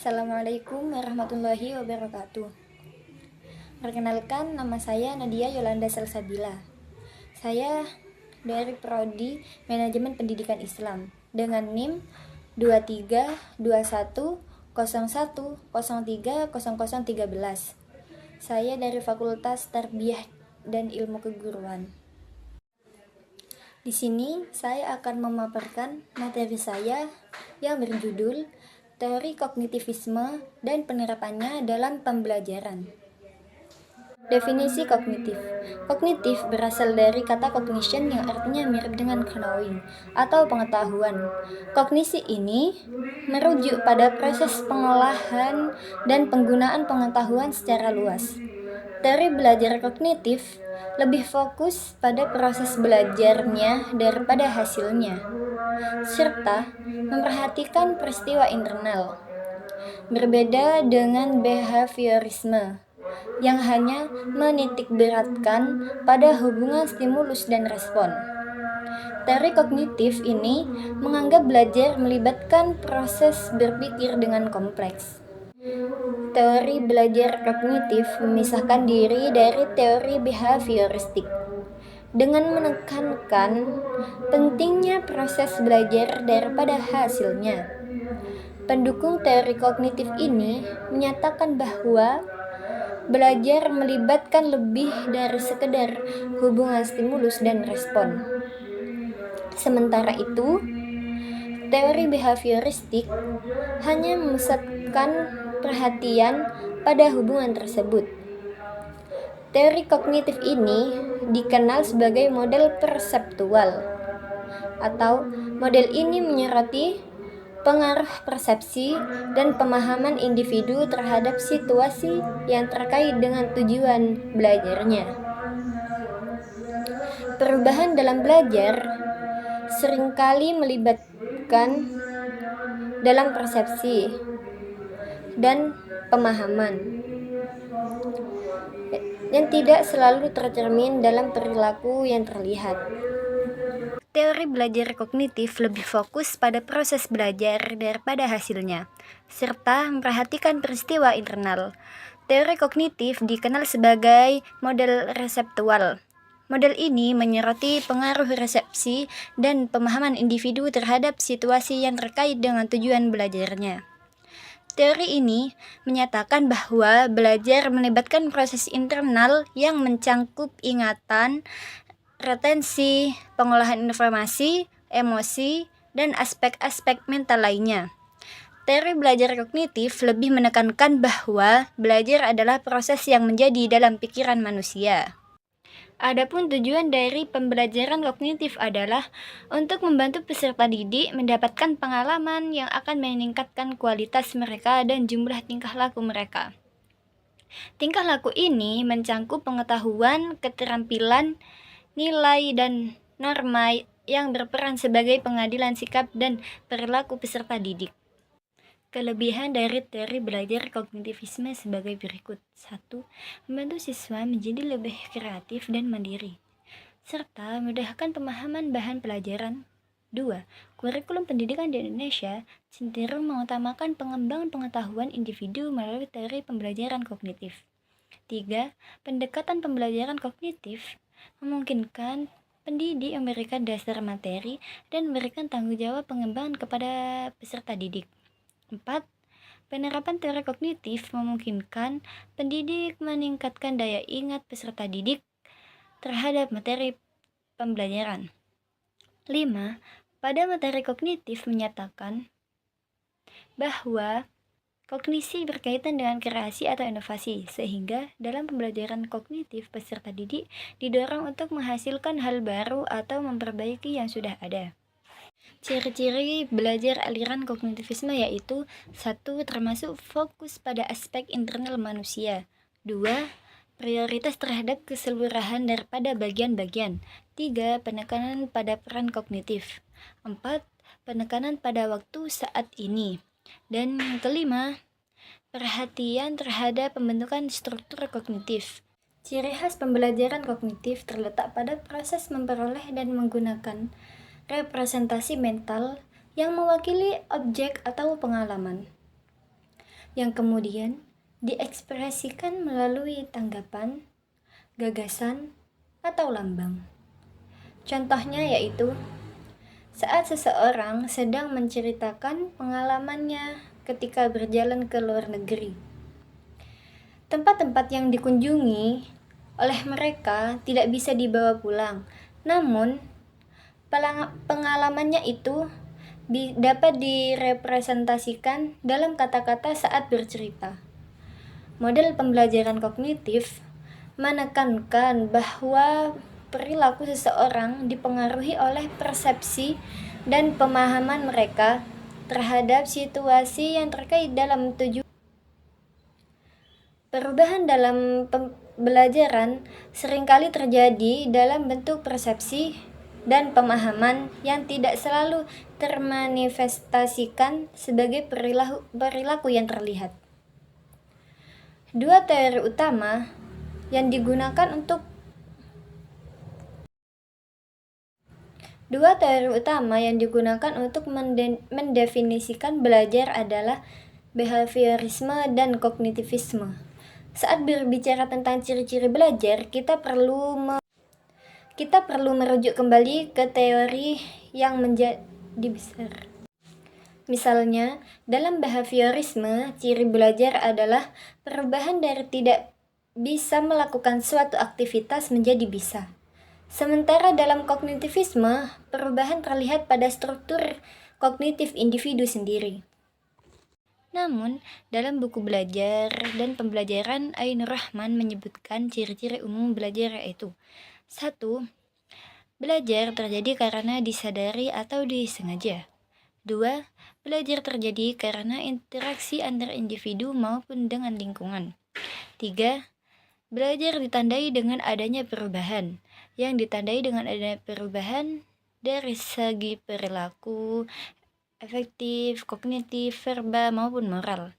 Assalamualaikum warahmatullahi wabarakatuh. Perkenalkan, nama saya Nadia Yolanda Salsabila. Saya dari Prodi Manajemen Pendidikan Islam dengan NIM 232101030013. Saya dari Fakultas Tarbiyah dan Ilmu Keguruan. Di sini saya akan memaparkan materi saya yang berjudul Teori Kognitivisme dan Penerapannya dalam Pembelajaran. Definisi kognitif. Kognitif berasal dari kata cognition yang artinya mirip dengan knowing atau pengetahuan. Kognisi ini merujuk pada proses pengolahan dan penggunaan pengetahuan secara luas. Teori belajar kognitif lebih fokus pada proses belajarnya daripada hasilnya, serta memperhatikan peristiwa internal. Berbeda dengan behaviorisme yang hanya menitikberatkan pada hubungan stimulus dan respon. Teori kognitif ini menganggap belajar melibatkan proses berpikir dengan kompleks. Teori belajar kognitif memisahkan diri dari teori behavioristik dengan menekankan pentingnya proses belajar daripada hasilnya. Pendukung teori kognitif ini menyatakan bahwa belajar melibatkan lebih dari sekedar hubungan stimulus dan respon. Sementara itu, teori behavioristik hanya memusatkan perhatian pada hubungan tersebut. Teori kognitif ini dikenal sebagai model perseptual, atau model ini menyoroti pengaruh persepsi dan pemahaman individu terhadap situasi yang terkait dengan tujuan belajarnya. Perubahan dalam belajar seringkali melibatkan dalam persepsi dan pemahaman yang tidak selalu tercermin dalam perilaku yang terlihat. Teori belajar kognitif lebih fokus pada proses belajar daripada hasilnya, serta memperhatikan peristiwa internal. Teori kognitif dikenal sebagai model reseptual. Model ini menyoroti pengaruh resepsi dan pemahaman individu terhadap situasi yang terkait dengan tujuan belajarnya. Teori ini menyatakan bahwa belajar melibatkan proses internal yang mencangkup ingatan, retensi, pengolahan informasi, emosi, dan aspek-aspek mental lainnya. Teori belajar kognitif lebih menekankan bahwa belajar adalah proses yang menjadi dalam pikiran manusia. Adapun tujuan dari pembelajaran kognitif adalah untuk membantu peserta didik mendapatkan pengalaman yang akan meningkatkan kualitas mereka dan jumlah tingkah laku mereka. Tingkah laku ini mencangkup pengetahuan, keterampilan, nilai, dan norma yang berperan sebagai pengadilan sikap dan perilaku peserta didik. Kelebihan dari teori belajar kognitivisme sebagai berikut. 1. Membantu siswa menjadi lebih kreatif dan mandiri, serta memudahkan pemahaman bahan pelajaran. 2. Kurikulum pendidikan di Indonesia cenderung mengutamakan pengembangan pengetahuan individu melalui teori pembelajaran kognitif. 3. Pendekatan pembelajaran kognitif memungkinkan pendidik memberikan dasar materi dan memberikan tanggung jawab pengembangan kepada peserta didik. 4. Penerapan teori kognitif memungkinkan pendidik meningkatkan daya ingat peserta didik terhadap materi pembelajaran. 5. Pada materi kognitif menyatakan bahwa kognisi berkaitan dengan kreasi atau inovasi, sehingga dalam pembelajaran kognitif peserta didik didorong untuk menghasilkan hal baru atau memperbaiki yang sudah ada. Ciri-ciri belajar aliran kognitivisme yaitu 1. Termasuk fokus pada aspek internal manusia. 2. Prioritas terhadap keseluruhan daripada bagian-bagian. 3. Penekanan pada peran kognitif. 4. Penekanan pada waktu saat ini. Dan yang kelima, perhatian terhadap pembentukan struktur kognitif. Ciri khas pembelajaran kognitif terletak pada proses memperoleh dan menggunakan representasi mental yang mewakili objek atau pengalaman. yang kemudian diekspresikan melalui tanggapan, gagasan, atau lambang. Contohnya yaitu saat seseorang sedang menceritakan pengalamannya ketika berjalan ke luar negeri. Tempat-tempat yang dikunjungi oleh mereka tidak bisa dibawa pulang, namun pengalamannya itu dapat direpresentasikan dalam kata-kata saat bercerita. Model pembelajaran kognitif menekankan bahwa perilaku seseorang dipengaruhi oleh persepsi dan pemahaman mereka terhadap situasi yang terkait dalam tujuan. Perubahan dalam pembelajaran seringkali terjadi dalam bentuk persepsi dan pemahaman yang tidak selalu termanifestasikan sebagai perilaku yang terlihat. Dua teori utama yang digunakan untuk mendefinisikan belajar adalah behaviorisme dan kognitivisme. Saat berbicara tentang ciri-ciri belajar, kita perlu merujuk kembali ke teori yang menjadi besar. Misalnya, dalam behaviorisme, ciri belajar adalah perubahan dari tidak bisa melakukan suatu aktivitas menjadi bisa. Sementara dalam kognitivisme, perubahan terlihat pada struktur kognitif individu sendiri. Namun, dalam buku Belajar dan Pembelajaran, Ainur Rahman menyebutkan ciri-ciri umum belajar yaitu 1. Belajar terjadi karena disadari atau disengaja. 2. Belajar terjadi karena interaksi antar individu maupun dengan lingkungan. 3. Belajar ditandai dengan adanya perubahan. Yang ditandai dengan adanya perubahan dari segi perilaku, efektif, kognitif, verbal, maupun moral.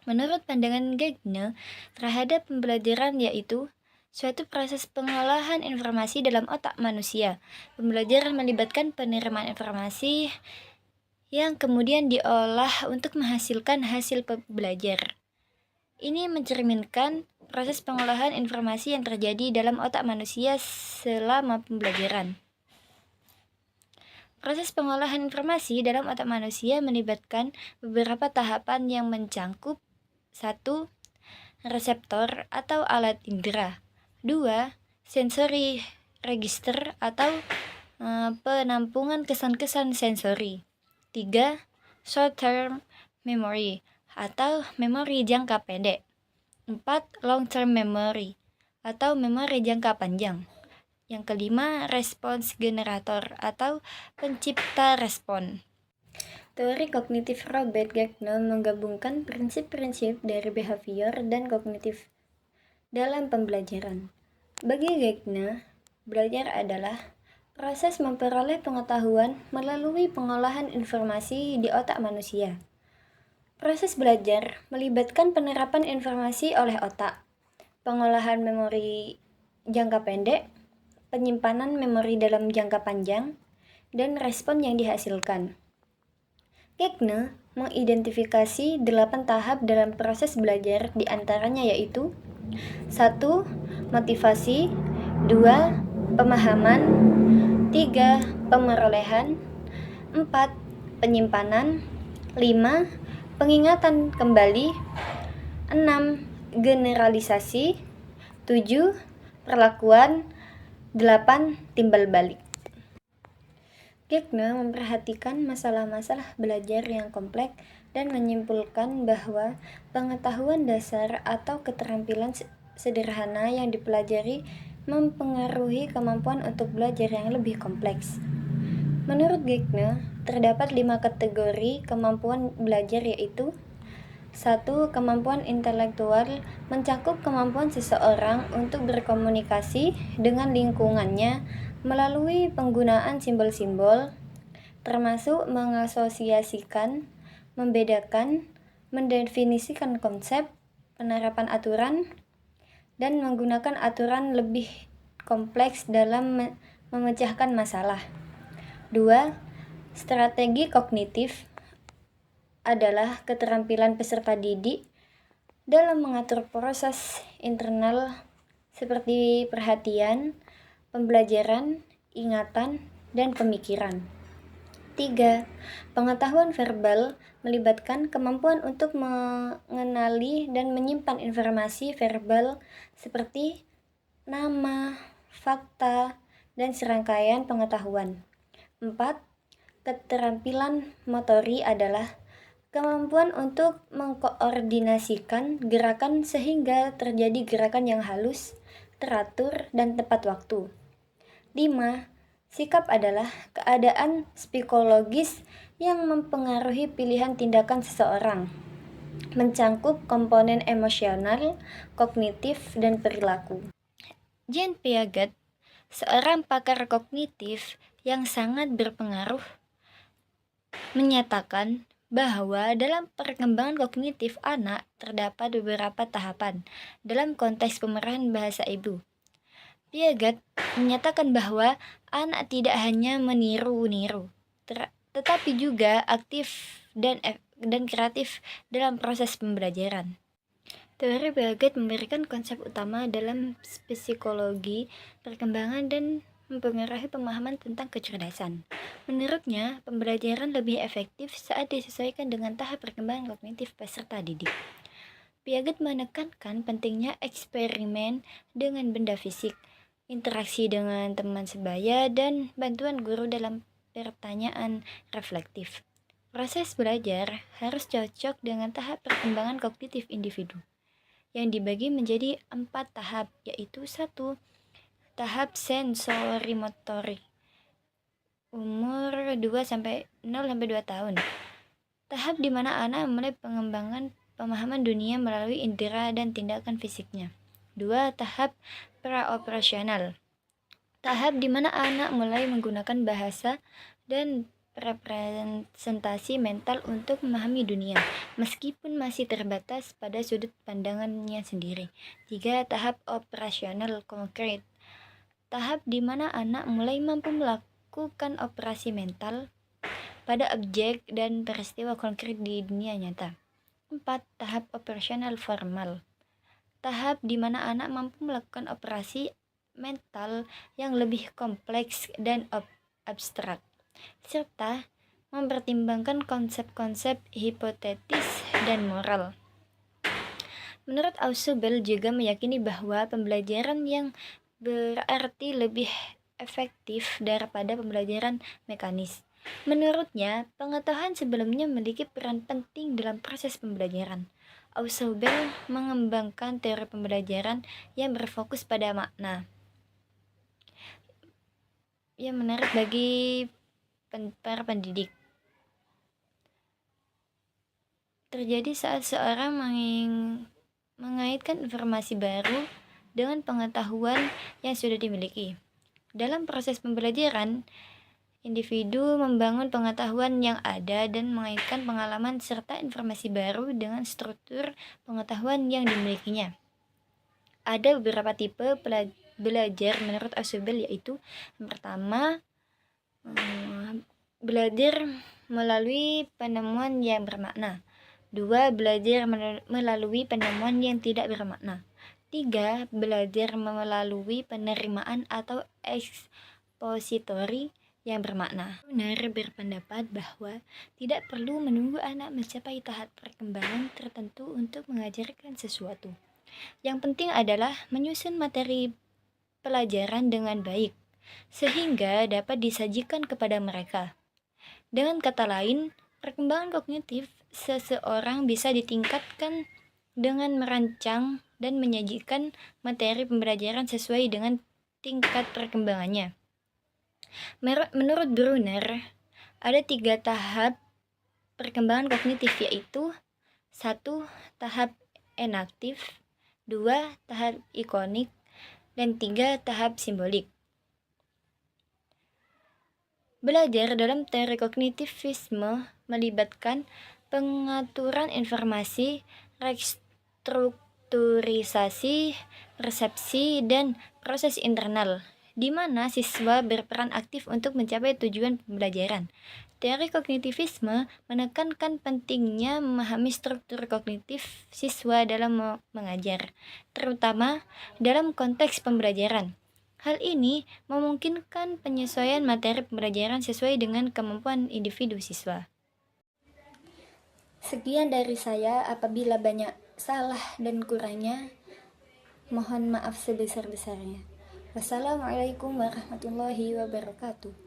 Menurut pandangan Gagne terhadap pembelajaran yaitu suatu proses pengolahan informasi dalam otak manusia. Pembelajaran melibatkan penerimaan informasi yang kemudian diolah untuk menghasilkan hasil belajar. Ini mencerminkan proses pengolahan informasi yang terjadi dalam otak manusia selama pembelajaran. Proses pengolahan informasi dalam otak manusia melibatkan beberapa tahapan yang mencangkup 1. Reseptor atau alat indera. 2. Sensory register atau penampungan kesan-kesan sensori. 3. Short-term memory atau memori jangka pendek. 4. Long-term memory atau memori jangka panjang. Yang kelima, respons generator atau pencipta respon. Teori kognitif Robert Gagne menggabungkan prinsip-prinsip dari behavior dan kognitif dalam pembelajaran. Bagi Gagne, belajar adalah proses memperoleh pengetahuan melalui pengolahan informasi di otak manusia. Proses belajar melibatkan penerapan informasi oleh otak, pengolahan memori jangka pendek, penyimpanan memori dalam jangka panjang, dan respon yang dihasilkan. Gagne mengidentifikasi 8 tahap dalam proses belajar, diantaranya yaitu 1. Motivasi, 2. Pemahaman, 3. Pemerolehan, 4. Penyimpanan, 5. Pengingatan kembali, 6. Generalisasi, 7. Perlakuan, 8. Timbal balik. Gagne memperhatikan masalah-masalah belajar yang kompleks dan menyimpulkan bahwa pengetahuan dasar atau keterampilan sederhana yang dipelajari mempengaruhi kemampuan untuk belajar yang lebih kompleks. Menurut Gagne, terdapat 5 kategori kemampuan belajar yaitu 1. Kemampuan intelektual mencakup kemampuan seseorang untuk berkomunikasi dengan lingkungannya melalui penggunaan simbol-simbol, termasuk mengasosiasikan, membedakan, mendefinisikan konsep, penerapan aturan, dan menggunakan aturan lebih kompleks dalam memecahkan masalah. 2. Strategi kognitif adalah keterampilan peserta didik dalam mengatur proses internal seperti perhatian, pembelajaran, ingatan, dan pemikiran. 3. Pengetahuan verbal melibatkan kemampuan untuk mengenali dan menyimpan informasi verbal seperti nama, fakta, dan serangkaian pengetahuan. 4. Keterampilan motori adalah kemampuan untuk mengkoordinasikan gerakan sehingga terjadi gerakan yang halus, teratur, dan tepat waktu. 5. Sikap adalah keadaan psikologis yang mempengaruhi pilihan tindakan seseorang, mencangkup komponen emosional, kognitif, dan perilaku. Jean Piaget, seorang pakar kognitif yang sangat berpengaruh, menyatakan bahwa dalam perkembangan kognitif anak terdapat beberapa tahapan dalam konteks pemerahan bahasa ibu. Piaget menyatakan bahwa anak tidak hanya meniru-niru, tetapi juga aktif dan kreatif dalam proses pembelajaran. Teori Piaget memberikan konsep utama dalam psikologi perkembangan dan mempengaruhi pemahaman tentang kecerdasan. Menurutnya, pembelajaran lebih efektif saat disesuaikan dengan tahap perkembangan kognitif peserta didik. Piaget menekankan pentingnya eksperimen dengan benda fisik, interaksi dengan teman sebaya, dan bantuan guru dalam pertanyaan reflektif. Proses belajar harus cocok dengan tahap perkembangan kognitif individu, yang dibagi menjadi 4 tahap, yaitu 1. Tahap sensorimotorik, umur 0-2 tahun. Tahap di mana anak mulai pengembangan pemahaman dunia melalui indera dan tindakan fisiknya. 2. Tahap praoperasional, tahap di mana anak mulai menggunakan bahasa dan representasi mental untuk memahami dunia, meskipun masih terbatas pada sudut pandangannya sendiri. 3. Tahap operasional konkret, tahap di mana anak mulai mampu melakukan operasi mental pada objek dan peristiwa konkret di dunia nyata. 4. Tahap operasional formal, tahap di mana anak mampu melakukan operasi mental yang lebih kompleks dan abstrak, serta mempertimbangkan konsep-konsep hipotetis dan moral. Menurut Ausubel juga meyakini bahwa pembelajaran yang berarti lebih efektif daripada pembelajaran mekanis. Menurutnya, pengetahuan sebelumnya memiliki peran penting dalam proses pembelajaran. Ausubel mengembangkan teori pembelajaran yang berfokus pada makna, yang menarik bagi para pendidik. Terjadi saat seorang mengaitkan informasi baru dengan pengetahuan yang sudah dimiliki. Dalam proses pembelajaran, individu membangun pengetahuan yang ada dan mengaitkan pengalaman serta informasi baru dengan struktur pengetahuan yang dimilikinya. Ada beberapa tipe belajar menurut Ausubel, yaitu yang pertama, belajar melalui penemuan yang bermakna. 2. Belajar melalui penemuan yang tidak bermakna. 3. Belajar melalui penerimaan atau ekspositori yang bermakna. Benar berpendapat bahwa tidak perlu menunggu anak mencapai tahap perkembangan tertentu untuk mengajarkan sesuatu. Yang penting adalah menyusun materi pelajaran dengan baik, sehingga dapat disajikan kepada mereka. Dengan kata lain, perkembangan kognitif seseorang bisa ditingkatkan dengan merancang dan menyajikan materi pembelajaran sesuai dengan tingkat perkembangannya. Menurut Brunner, ada 3 tahap perkembangan kognitif, yaitu 1. Tahap enaktif, 2. Tahap ikonik, dan 3. Tahap simbolik. Belajar dalam teori kognitivisme melibatkan pengaturan informasi, restrukturisasi, persepsi, dan proses internal di mana siswa berperan aktif untuk mencapai tujuan pembelajaran. Teori kognitivisme menekankan pentingnya memahami struktur kognitif siswa dalam mengajar, terutama dalam konteks pembelajaran. Hal ini memungkinkan penyesuaian materi pembelajaran sesuai dengan kemampuan individu siswa. Sekian dari saya, apabila banyak salah dan kurangnya, mohon maaf sebesar-besarnya. Wassalamualaikum warahmatullahi wabarakatuh.